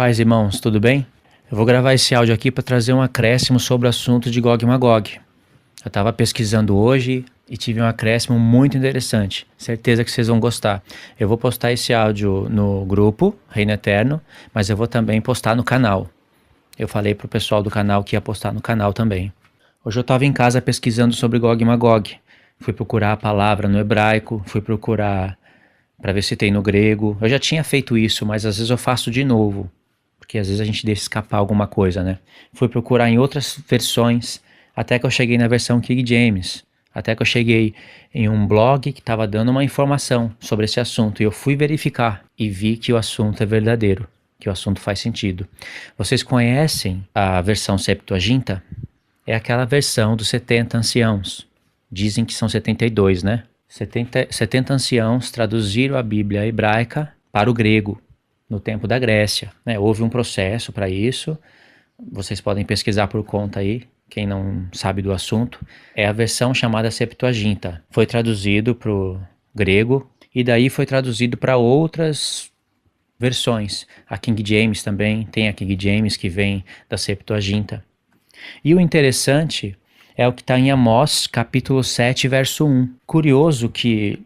Paz, irmãos, tudo bem? Eu vou gravar esse áudio aqui para trazer um acréscimo sobre o assunto de Gog e Magog. Eu estava pesquisando hoje e tive um acréscimo muito interessante. Certeza que vocês vão gostar. Eu vou postar esse áudio no grupo Reino Eterno, mas eu vou também postar no canal. Eu falei pro pessoal do canal que ia postar no canal também. Hoje eu estava em casa pesquisando sobre Gog e Magog. Fui procurar a palavra no hebraico, fui procurar para ver se tem no grego. Eu já tinha feito isso, mas às vezes eu faço de novo, porque às vezes a gente deixa escapar alguma coisa, né? Fui procurar em outras versões, até que eu cheguei na versão King James, até que eu cheguei em um blog que estava dando uma informação sobre esse assunto, e eu fui verificar e vi que o assunto é verdadeiro, que o assunto faz sentido. Vocês conhecem a versão Septuaginta? É aquela versão dos 70 anciãos. Dizem que são 72, né? 70 anciãos traduziram a Bíblia hebraica para o grego, no tempo da Grécia, né? Houve um processo para isso, vocês podem pesquisar por conta aí, quem não sabe do assunto. É a versão chamada Septuaginta. Foi traduzido para o grego e daí foi traduzido para outras versões. A King James também, tem a King James que vem da Septuaginta. E o interessante é o que está em Amós, capítulo 7, verso 1. Curioso que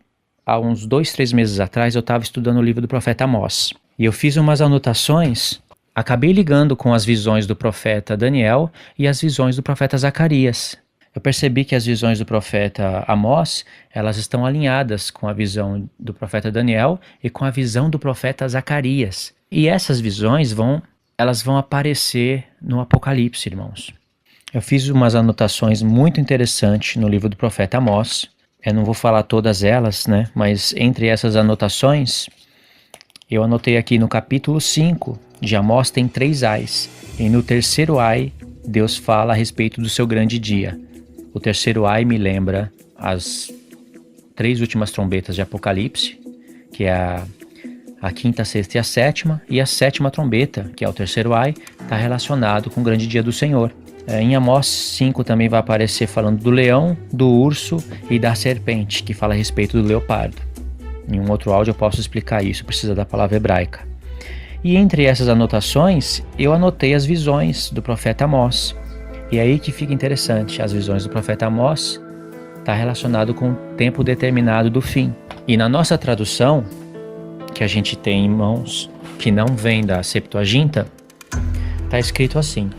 há uns 2-3 meses atrás eu estava estudando o livro do profeta Amós. E eu fiz umas anotações, acabei ligando com as visões do profeta Daniel e as visões do profeta Zacarias. Eu percebi que as visões do profeta Amós, elas estão alinhadas com a visão do profeta Daniel e com a visão do profeta Zacarias. E essas visões elas vão aparecer no Apocalipse, irmãos. Eu fiz umas anotações muito interessantes no livro do profeta Amós. Eu não vou falar todas elas, né? Mas entre essas anotações, eu anotei aqui no capítulo 5 de Amós tem 3 ais. E no terceiro ai, Deus fala a respeito do seu grande dia. O terceiro ai me lembra as 3 últimas trombetas de Apocalipse, que é a quinta, a sexta e a sétima. E a sétima trombeta, que é o terceiro ai, está relacionado com o grande dia do Senhor. Em Amós 5 também vai aparecer falando do leão, do urso e da serpente, que fala a respeito do leopardo. Em um outro áudio eu posso explicar isso, precisa da palavra hebraica. E entre essas anotações, eu anotei as visões do profeta Amós. E é aí que fica interessante, as visões do profeta Amós está relacionado com o tempo determinado do fim. E na nossa tradução, que a gente tem em mãos, que não vem da Septuaginta, está escrito assim: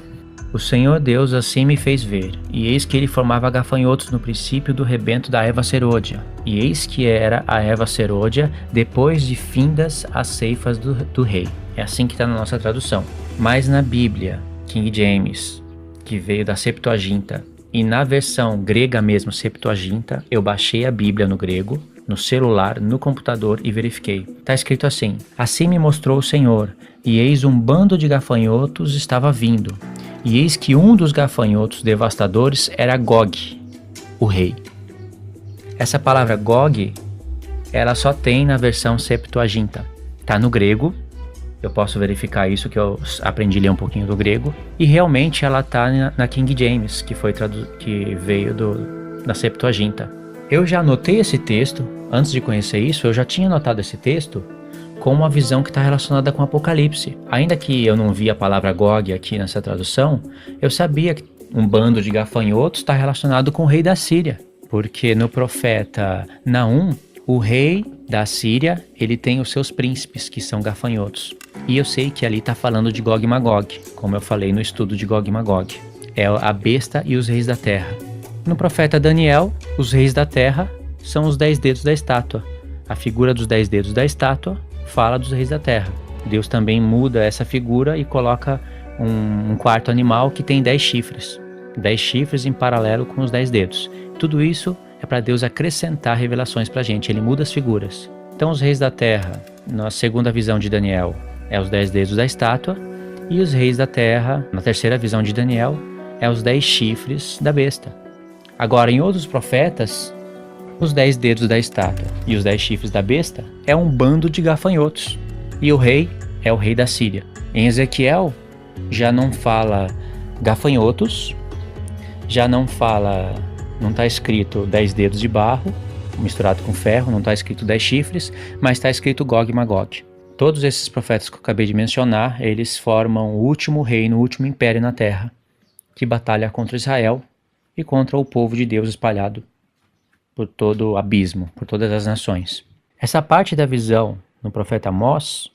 O Senhor Deus assim me fez ver, e eis que ele formava gafanhotos no princípio do rebento da erva serôdia, e eis que era a erva serôdia depois de findas as ceifas do rei. É assim que está na nossa tradução. Mas na Bíblia, King James, que veio da Septuaginta, e na versão grega mesmo, Septuaginta, eu baixei a Bíblia no grego, no celular, no computador e verifiquei. Está escrito assim: Assim me mostrou o Senhor, e eis um bando de gafanhotos estava vindo. E eis que um dos gafanhotos devastadores era Gog, o rei. Essa palavra Gog, ela só tem na versão Septuaginta. Está no grego, eu posso verificar isso, que eu aprendi a ler um pouquinho do grego. E realmente ela está na King James, que veio da Septuaginta. Eu já anotei esse texto, antes de conhecer isso, eu já tinha anotado esse texto com uma visão que está relacionada com Apocalipse. Ainda que eu não vi a palavra Gog aqui nessa tradução, eu sabia que um bando de gafanhotos está relacionado com o rei da Síria. Porque no profeta Naum, o rei da Síria, ele tem os seus príncipes, que são gafanhotos. E eu sei que ali está falando de Gog e Magog, como eu falei no estudo de Gog e Magog. É a besta e os reis da terra. No profeta Daniel, os reis da terra são os 10 dedos da estátua. A figura dos 10 dedos da estátua fala dos reis da terra. Deus também muda essa figura e coloca um quarto animal que tem 10 chifres. 10 chifres em paralelo com os 10 dedos. Tudo isso é para Deus acrescentar revelações para a gente. Ele muda as figuras. Então os reis da terra, na segunda visão de Daniel, é os 10 dedos da estátua. E os reis da terra, na terceira visão de Daniel, é os 10 chifres da besta. Agora, em outros profetas, os 10 dedos da estátua e os 10 chifres da besta é um bando de gafanhotos. E o rei é o rei da Síria. Em Ezequiel já não fala gafanhotos, já não está escrito 10 dedos de barro misturado com ferro, não está escrito 10 chifres, mas está escrito Gog e Magog. Todos esses profetas que eu acabei de mencionar, eles formam o último reino, o último império na terra, que batalha contra Israel e contra o povo de Deus espalhado por todo o abismo, por todas as nações. Essa parte da visão no profeta Amós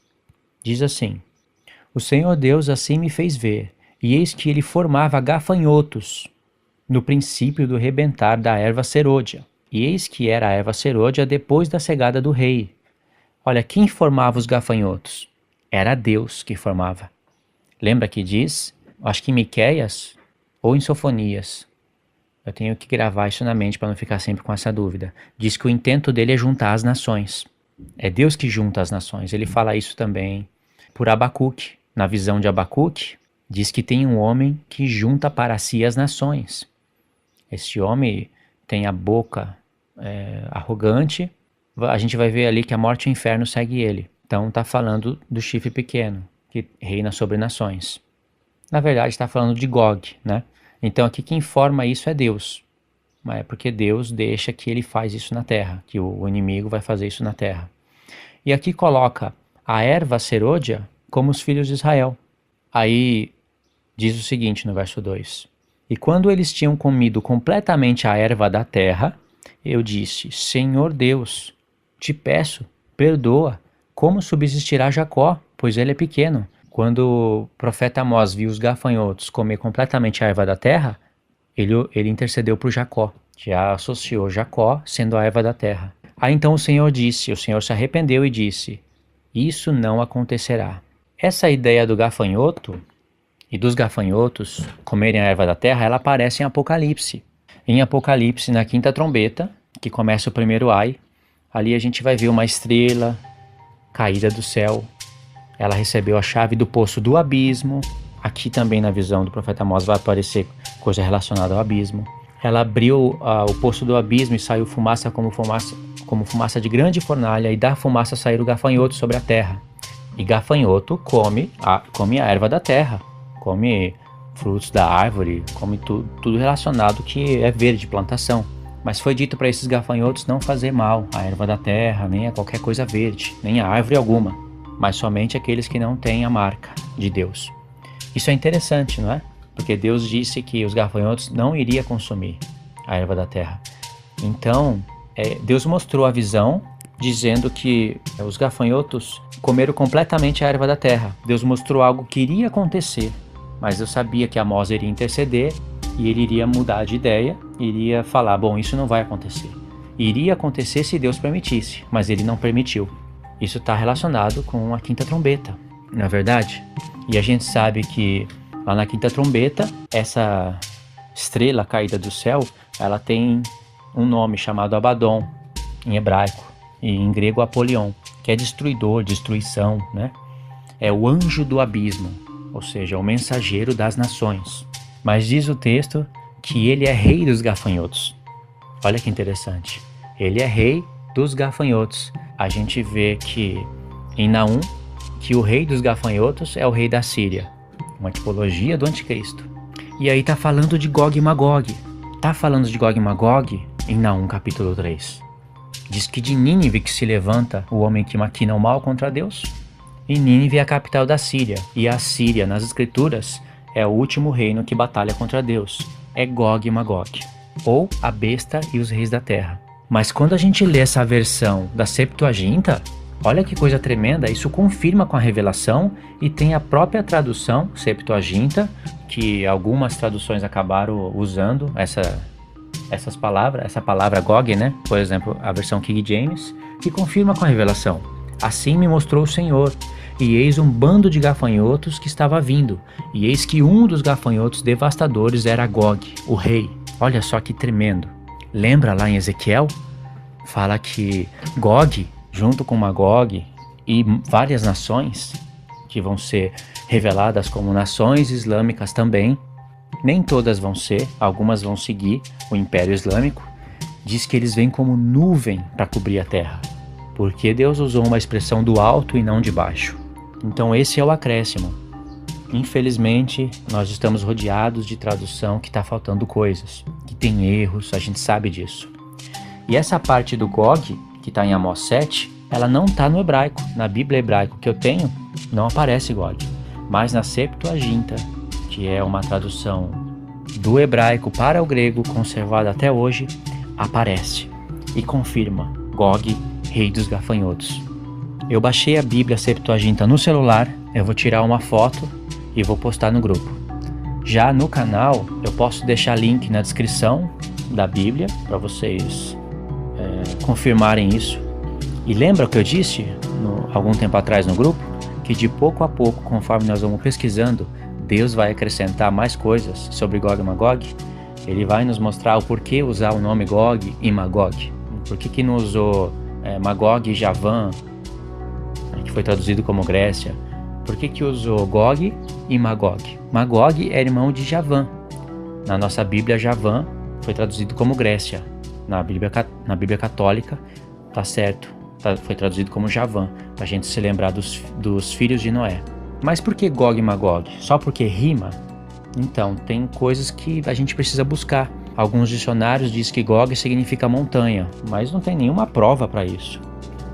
diz assim: o Senhor Deus assim me fez ver, e eis que ele formava gafanhotos no princípio do rebentar da erva serôdia. E eis que era a erva serôdia depois da cegada do rei. Olha, quem formava os gafanhotos? Era Deus que formava. Lembra que diz, acho que em Miqueias ou em Sofonias, eu tenho que gravar isso na mente para não ficar sempre com essa dúvida. Diz que o intento dele é juntar as nações. É Deus que junta as nações. Ele fala isso também por Abacuque. Na visão de Abacuque, diz que tem um homem que junta para si as nações. Esse homem tem a boca arrogante. A gente vai ver ali que a morte e o inferno segue ele. Então está falando do chifre pequeno, que reina sobre nações. Na verdade está falando de Gog, né? Então aqui quem forma isso é Deus. Mas é porque Deus deixa que ele faz isso na terra, que o inimigo vai fazer isso na terra. E aqui coloca a erva serôdia como os filhos de Israel. Aí diz o seguinte no verso 2: e quando eles tinham comido completamente a erva da terra, eu disse: Senhor Deus, te peço, perdoa, como subsistirá Jacó, pois ele é pequeno. Quando o profeta Amós viu os gafanhotos comer completamente a erva da terra, ele intercedeu por Jacó, já associou Jacó sendo a erva da terra. Aí então o Senhor se arrependeu e disse: isso não acontecerá. Essa ideia do gafanhoto e dos gafanhotos comerem a erva da terra, ela aparece em Apocalipse. Em Apocalipse, na quinta trombeta, que começa o primeiro ai, ali a gente vai ver uma estrela caída do céu. Ela recebeu a chave do poço do abismo. Aqui também na visão do profeta Amós vai aparecer coisa relacionada ao abismo. Ela abriu o poço do abismo e saiu fumaça como fumaça de grande fornalha, e da fumaça saíram gafanhotos sobre a terra. E gafanhoto come a erva da terra, come frutos da árvore, come tudo relacionado que é verde, plantação. Mas foi dito para esses gafanhotos não fazer mal à erva da terra, nem a qualquer coisa verde, nem a árvore alguma, mas somente aqueles que não têm a marca de Deus. Isso é interessante, não é? Porque Deus disse que os gafanhotos não iriam consumir a erva da terra. Então, Deus mostrou a visão, dizendo que os gafanhotos comeram completamente a erva da terra. Deus mostrou algo que iria acontecer, mas eu sabia que Amós iria interceder e ele iria mudar de ideia, iria falar, bom, isso não vai acontecer. Iria acontecer se Deus permitisse, mas ele não permitiu. Isso está relacionado com a quinta trombeta, não é verdade? E a gente sabe que lá na quinta trombeta, essa estrela caída do céu, ela tem um nome chamado Abaddon, em hebraico, e em grego Apolion, que é destruidor, destruição, né? É o anjo do abismo, ou seja, o mensageiro das nações. Mas diz o texto que ele é rei dos gafanhotos. Olha que interessante. Ele é rei dos gafanhotos. A gente vê que em Naum, que o rei dos gafanhotos é o rei da Síria, uma tipologia do anticristo. E aí tá falando de Gog e Magog. Tá falando de Gog e Magog em Naum capítulo 3. Diz que de Nínive que se levanta o homem que maquina o mal contra Deus. E Nínive é a capital da Síria. E a Síria, nas escrituras, é o último reino que batalha contra Deus. É Gog e Magog, ou a besta e os reis da terra. Mas quando a gente lê essa versão da Septuaginta, olha que coisa tremenda, isso confirma com a revelação, e tem a própria tradução Septuaginta, que algumas traduções acabaram usando essa palavra Gog, né? Por exemplo, a versão King James, que confirma com a revelação. Assim me mostrou o Senhor, e eis um bando de gafanhotos que estava vindo, e eis que um dos gafanhotos devastadores era Gog, o rei. Olha só que tremendo. Lembra lá em Ezequiel? Fala que Gog, junto com Magog e várias nações, que vão ser reveladas como nações islâmicas também, nem todas vão ser, algumas vão seguir o Império Islâmico, diz que eles vêm como nuvem para cobrir a terra, porque Deus usou uma expressão do alto e não de baixo. Então esse é o acréscimo. Infelizmente, nós estamos rodeados de tradução que está faltando coisas, que tem erros, a gente sabe disso. E essa parte do Gog, que está em Amós 7, ela não está no hebraico. Na Bíblia hebraica que eu tenho, não aparece Gog. Mas na Septuaginta, que é uma tradução do hebraico para o grego conservada até hoje, aparece e confirma Gog, rei dos gafanhotos. Eu baixei a Bíblia Septuaginta no celular, eu vou tirar uma foto e vou postar no grupo. Já no canal, eu posso deixar link na descrição da Bíblia para vocês confirmarem isso. E lembra o que eu disse algum tempo atrás no grupo? Que de pouco a pouco, conforme nós vamos pesquisando, Deus vai acrescentar mais coisas sobre Gog e Magog. Ele vai nos mostrar o porquê usar o nome Gog e Magog. Por que não usou Magog e Javã, que foi traduzido como Grécia? Por que usou Gog e Magog? Magog é irmão de Javã. Na nossa Bíblia, Javã foi traduzido como Grécia. Na Bíblia Católica, tá certo, foi traduzido como Javã, para a gente se lembrar dos filhos de Noé. Mas por que Gog e Magog? Só porque rima? Então, tem coisas que a gente precisa buscar. Alguns dicionários dizem que Gog significa montanha, mas não tem nenhuma prova para isso.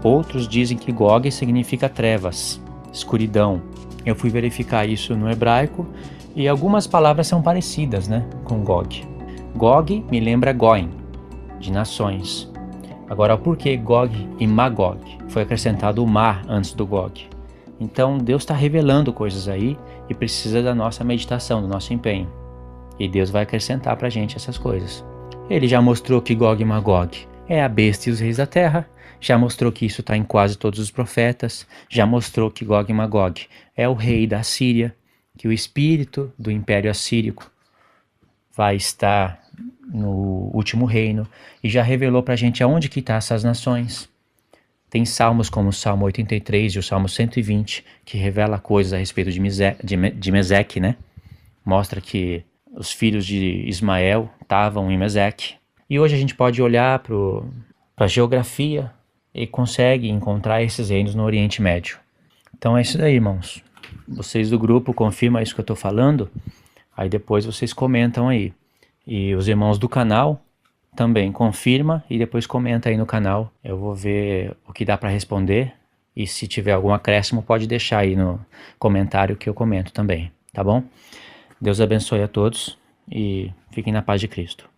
Outros dizem que Gog significa trevas, escuridão. Eu fui verificar isso no hebraico e algumas palavras são parecidas, com Gog. Gog me lembra Goim, de nações. Agora, por que Gog e Magog? Foi acrescentado o mar antes do Gog. Então, Deus está revelando coisas aí e precisa da nossa meditação, do nosso empenho. E Deus vai acrescentar para a gente essas coisas. Ele já mostrou que Gog e Magog é a besta e os reis da terra, já mostrou que isso está em quase todos os profetas, já mostrou que Gog e Magog é o rei da Síria, que o espírito do Império Assírico vai estar no último reino, e já revelou para a gente aonde que estão essas nações. Tem salmos como o Salmo 83 e o Salmo 120, que revela coisas a respeito de Meseque, Mostra que os filhos de Ismael estavam em Meseque. E hoje a gente pode olhar para a geografia e consegue encontrar esses reinos no Oriente Médio. Então é isso daí, irmãos. Vocês do grupo confirmam isso que eu estou falando, aí depois vocês comentam aí. E os irmãos do canal também confirma e depois comenta aí no canal. Eu vou ver o que dá para responder e se tiver algum acréscimo pode deixar aí no comentário que eu comento também, tá bom? Deus abençoe a todos e fiquem na paz de Cristo.